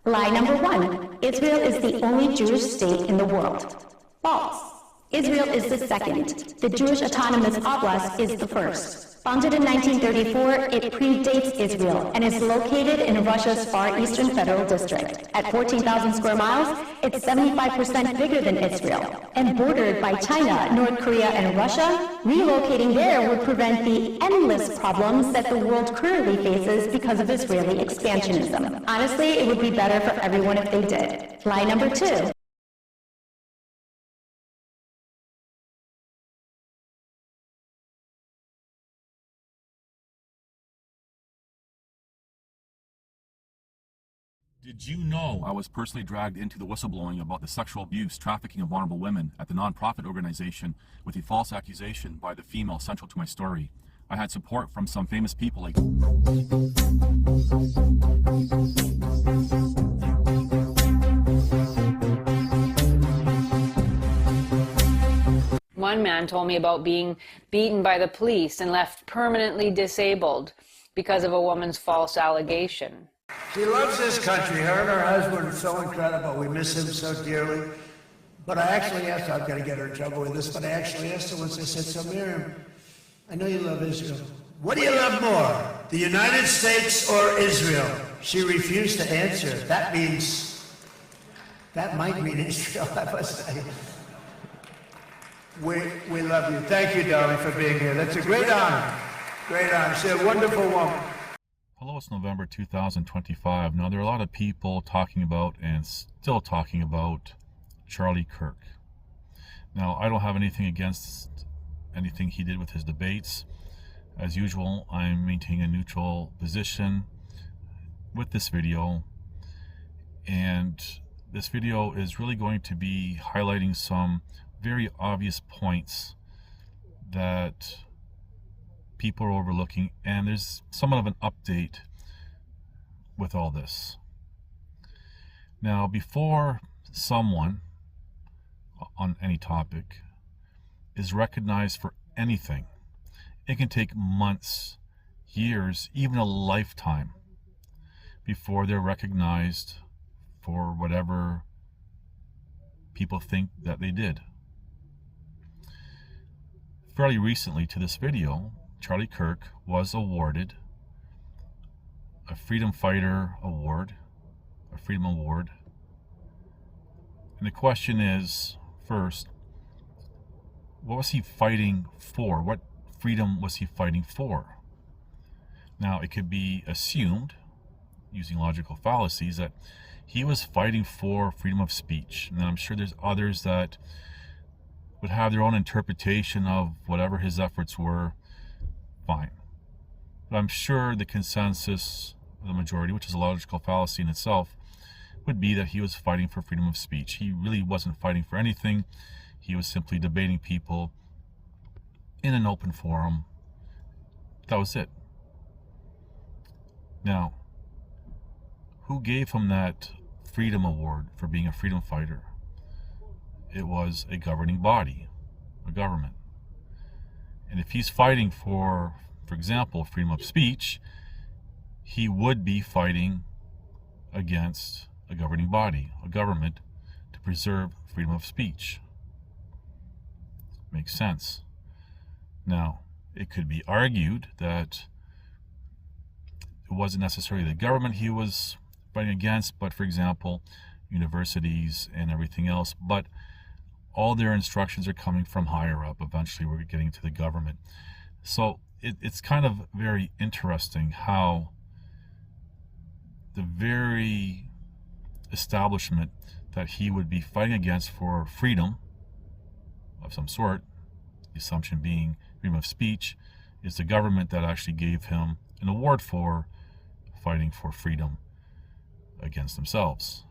Lie number 1. Israel is the only Jewish state in the world. False. Israel is the second. The Jewish Autonomous Oblast is the first. Founded in 1934, it predates Israel and is located in Russia's Far Eastern Federal District. At 14,000 square miles, it's 75% bigger than Israel. And bordered by China, North Korea, and Russia, relocating there would prevent the endless problems that the world currently faces because of Israeli expansionism. Honestly, it would be better for everyone if they did. Lie number 2. Did you know I was personally dragged into the whistleblowing about the sexual abuse, trafficking of vulnerable women at the nonprofit organization with a false accusation by the female central to my story? I had support from some famous people like... One man told me about being beaten by the police and left permanently disabled because of a woman's false allegation. She loves this country. Her and her husband are so incredible. We miss him so dearly. But I actually asked her, I'm going to get her in trouble with this, but I actually asked her once, I said, so Miriam, I know you love Israel. What do you love more, the United States or Israel? She refused to answer. That might mean Israel, I must say. We love you. Thank you, darling, for being here. That's a great honor. Great honor. She's a wonderful woman. Hello, it's November 2025. Now, there are a lot of people talking about and still talking about Charlie Kirk. Now, I don't have anything against anything he did with his debates. As usual, I'm maintaining a neutral position with this video. And this video is really going to be highlighting some very obvious points that people are overlooking, and there's somewhat of an update with all this. Now, before someone on any topic is recognized for anything, it can take months, years, even a lifetime before they're recognized for whatever people think that they did. Fairly recently to this video, Charlie Kirk was awarded a Freedom Fighter Award, a Freedom Award. And the question is, first, what was he fighting for? What freedom was he fighting for? Now, it could be assumed, using logical fallacies, that he was fighting for freedom of speech. And I'm sure there's others that would have their own interpretation of whatever his efforts were. Fine. But I'm sure the consensus of the majority, which is a logical fallacy in itself, would be that he was fighting for freedom of speech. He really wasn't fighting for anything. He was simply debating people in an open forum. That was it. Now, who gave him that Freedom Award for being a freedom fighter? It was a governing body, a government. And if he's fighting for example, freedom of speech, he would be fighting against a governing body, a government, to preserve freedom of speech. Makes sense. Now, it could be argued that it wasn't necessarily the government he was fighting against, but for example, universities and everything else, but all their instructions are coming from higher up. Eventually we're getting to the government. So it's kind of very interesting how the very establishment that he would be fighting against for freedom of some sort, the assumption being freedom of speech, is the government that actually gave him an award for fighting for freedom against themselves.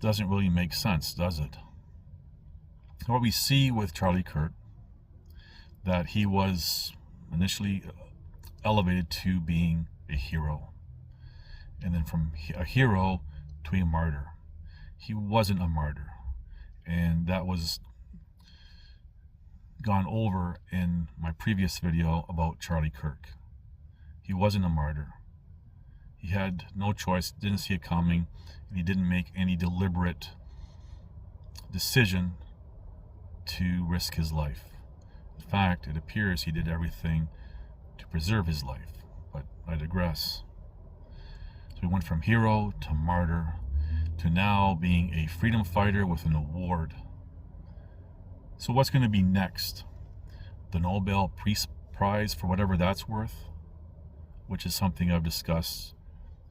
Doesn't really make sense, does it? What we see with Charlie Kirk, that he was initially elevated to being a hero, and then from a hero to a martyr. He wasn't a martyr, and that was gone over in my previous video about Charlie Kirk. He wasn't a martyr. He had no choice, didn't see it coming, and he didn't make any deliberate decision to risk his life. In fact, it appears he did everything to preserve his life, but I digress. So he went from hero to martyr to now being a freedom fighter with an award. So what's going to be next? The Nobel Peace Prize, for whatever that's worth, which is something I've discussed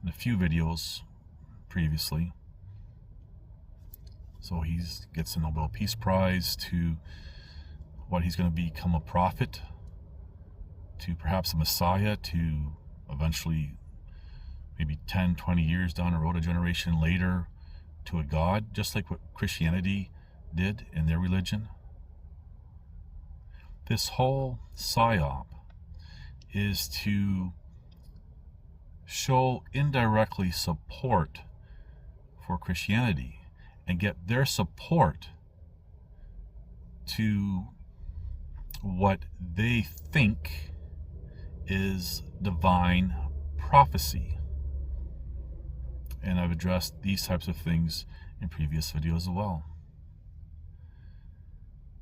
in a few videos previously. So he gets the Nobel Peace Prize to what, he's going to become a prophet, to perhaps a messiah, to eventually maybe 10, 20 years down the road, a generation later, to a god, just like what Christianity did in their religion. This whole psyop is to show indirectly support for Christianity and get their support to what they think is divine prophecy. And I've addressed these types of things in previous videos as well.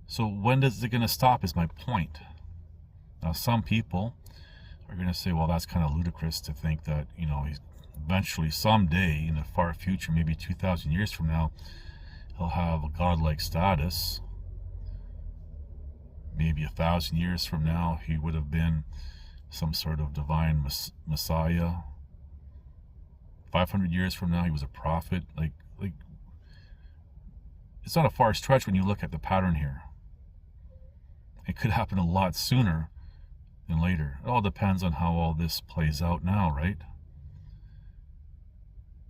So when is it going to stop is my point. Now some people are going to say, well, that's kind of ludicrous to think that, you know, he's eventually someday in the far future, maybe 2,000 years from now, he'll have a godlike status. Maybe 1,000 years from now, he would have been some sort of divine messiah. 500 years from now, he was a prophet. Like it's not a far stretch when you look at the pattern here. It could happen a lot sooner than later. It all depends on how all this plays out now, right?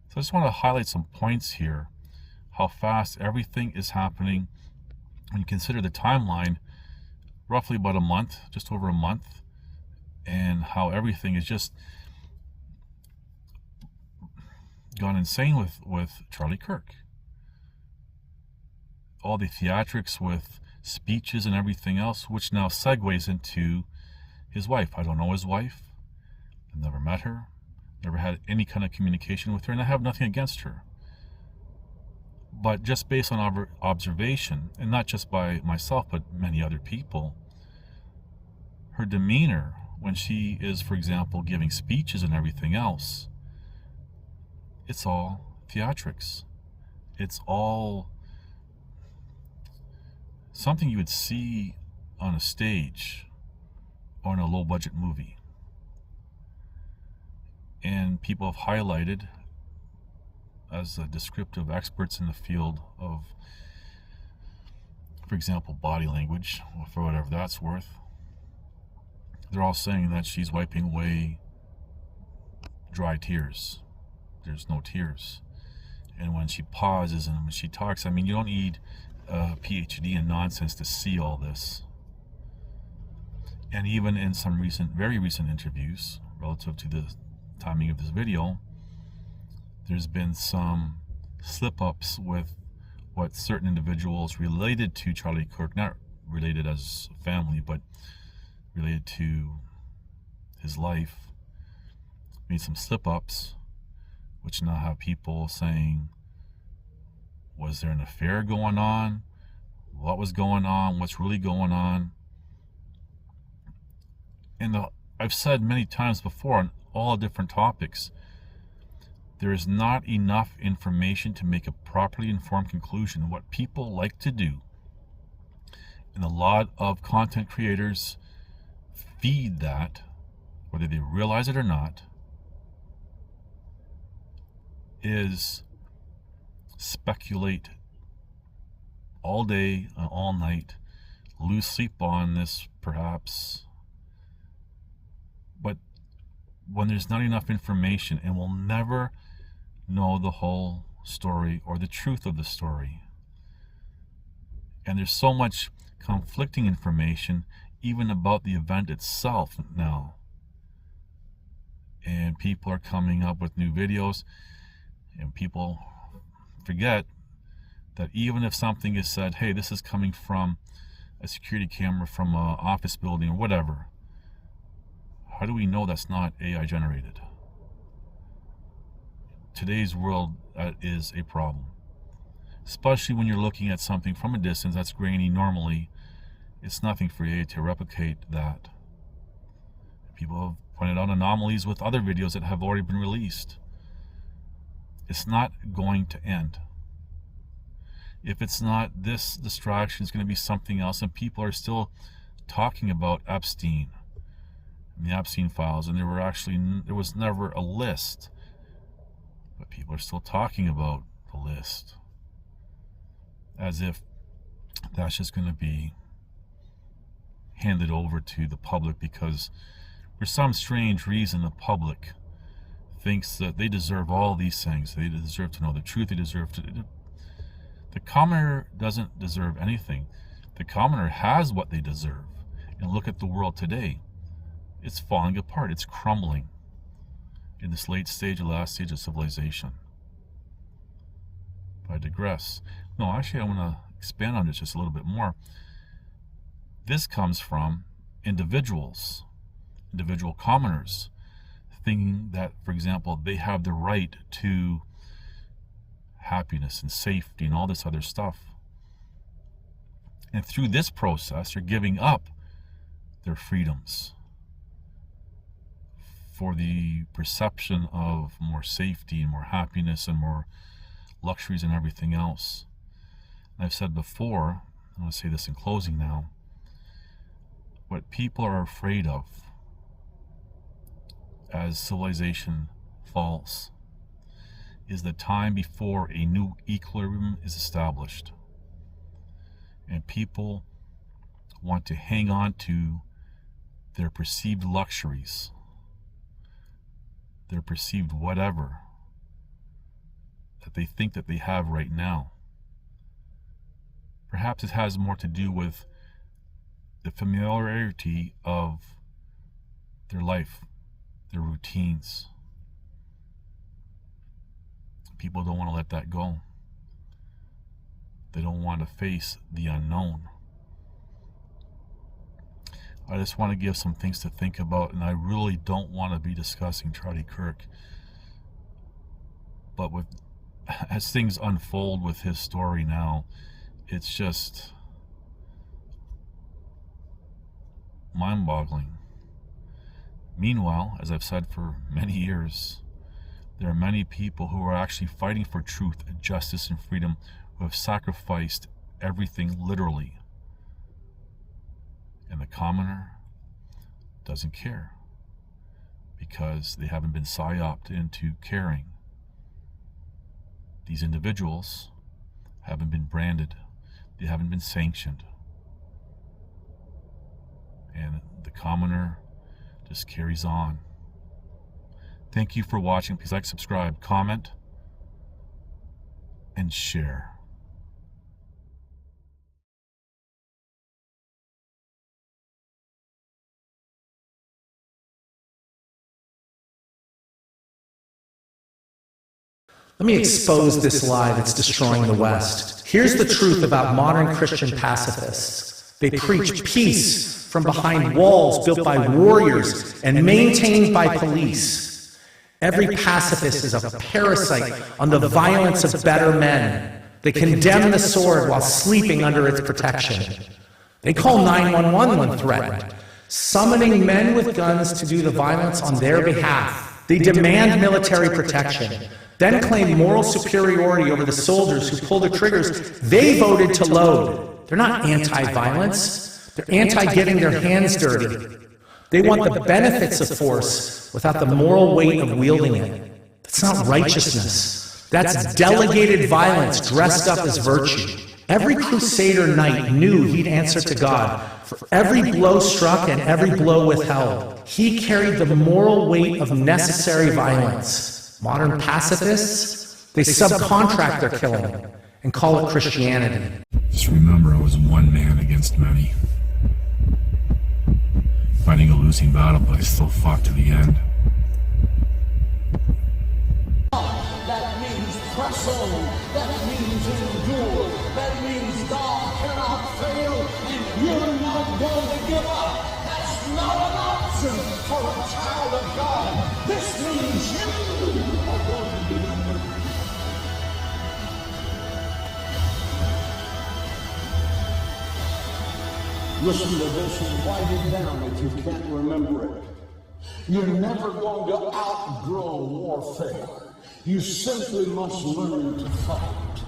So I just want to highlight some points here, how fast everything is happening. When you consider the timeline, roughly about a month, just over a month, and how everything is just gone insane with Charlie Kirk. All the theatrics with speeches and everything else, which now segues into his wife. I don't know his wife. I've never met her. Never had any kind of communication with her, and I have nothing against her. But just based on observation, and not just by myself, but many other people, her demeanor when she is, for example, giving speeches and everything else, it's all theatrics. It's all something you would see on a stage or in a low-budget movie. And people have highlighted, as descriptive experts in the field of, for example, body language, for whatever that's worth, they're all saying that she's wiping away dry tears. There's no tears. And when she pauses and when she talks, I mean, you don't need a PhD in nonsense to see all this. And even in some very recent interviews, relative to the timing of this video, there's been some slip-ups with what certain individuals related to Charlie Kirk, not related as family, but related to his life, made some slip-ups, which now have people saying, was there an affair going on? What was going on? What's really going on? And I've said many times before on all different topics, there is not enough information to make a properly informed conclusion. What people like to do, and a lot of content creators feed that, whether they realize it or not, is speculate all day, all night, lose sleep on this perhaps, but when there's not enough information, and we'll never know the whole story or the truth of the story. And there's so much conflicting information even about the event itself now. And people are coming up with new videos, and people forget that even if something is said, hey, this is coming from a security camera from an office building or whatever, how do we know that's not AI generated? today's world is a problem. Especially when you're looking at something from a distance that's grainy normally. It's nothing for you to replicate that. People have pointed out anomalies with other videos that have already been released. It's not going to end. If it's not this distraction, it's going to be something else, and people are still talking about Epstein and the Epstein files, and there was never a list, but people are still talking about the list as if that's just going to be handed over to the public, because for some strange reason the public thinks that they deserve all these things. They deserve to know the truth. They deserve to... The commoner doesn't deserve anything. The commoner has what they deserve. And look at the world today. It's falling apart. It's crumbling in this late stage, last stage of civilization. But I digress. No, actually I want to expand on this just a little bit more. This comes from individuals, individual commoners, thinking that, for example, they have the right to happiness and safety and all this other stuff. And through this process, they're giving up their freedoms for the perception of more safety and more happiness and more luxuries and everything else. And I've said before, I want to say this in closing now, what people are afraid of as civilization falls is the time before a new equilibrium is established. And people want to hang on to their perceived luxuries, their perceived whatever that they think that they have right now. Perhaps it has more to do with the familiarity of their life, their routines. People don't want to let that go. They don't want to face the unknown. I just want to give some things to think about, and I really don't want to be discussing Charlie Kirk. But as things unfold with his story now, it's just mind-boggling. Meanwhile, as I've said for many years, there are many people who are actually fighting for truth, justice, and freedom, who have sacrificed everything literally. And the commoner doesn't care because they haven't been psyoped into caring. These individuals haven't been branded. They haven't been sanctioned. And the commoner just carries on. Thank you for watching. Please like, subscribe, comment, and share. Let me expose this lie that's destroying the West. Here's the truth about modern Christian pacifists. They preach peace from behind walls built by warriors and maintained by police. Every pacifist is a parasite on the violence of better men. They condemn the sword while sleeping under its protection. They call 911 when threatened, summoning men with guns to do the violence on their behalf. They demand military protection, then claim moral superiority over the soldiers who pull the triggers they voted to load. They're not anti-violence. They're anti-getting their hands dirty. They want the benefits of force without the moral weight of wielding it. That's not righteousness. That's delegated violence dressed up as virtue. Every crusader knight knew he'd answer to God for every blow struck and every blow withheld. He carried the moral weight of necessary violence. Modern pacifists, they subcontract their killing and call it Christianity. Just remember, I was one man against many. Fighting a losing battle, but I still fought to the end. That means press on. That means endure. That means God cannot fail, and you're not going to give up. That's not an option for a child of God. This means you are going to be Listen to this and write it down if you can't remember it. You're never going to outgrow warfare. You simply must learn to fight.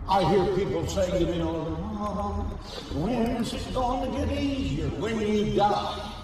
I hear people say, you know, oh, when is it going to get easier? When you die.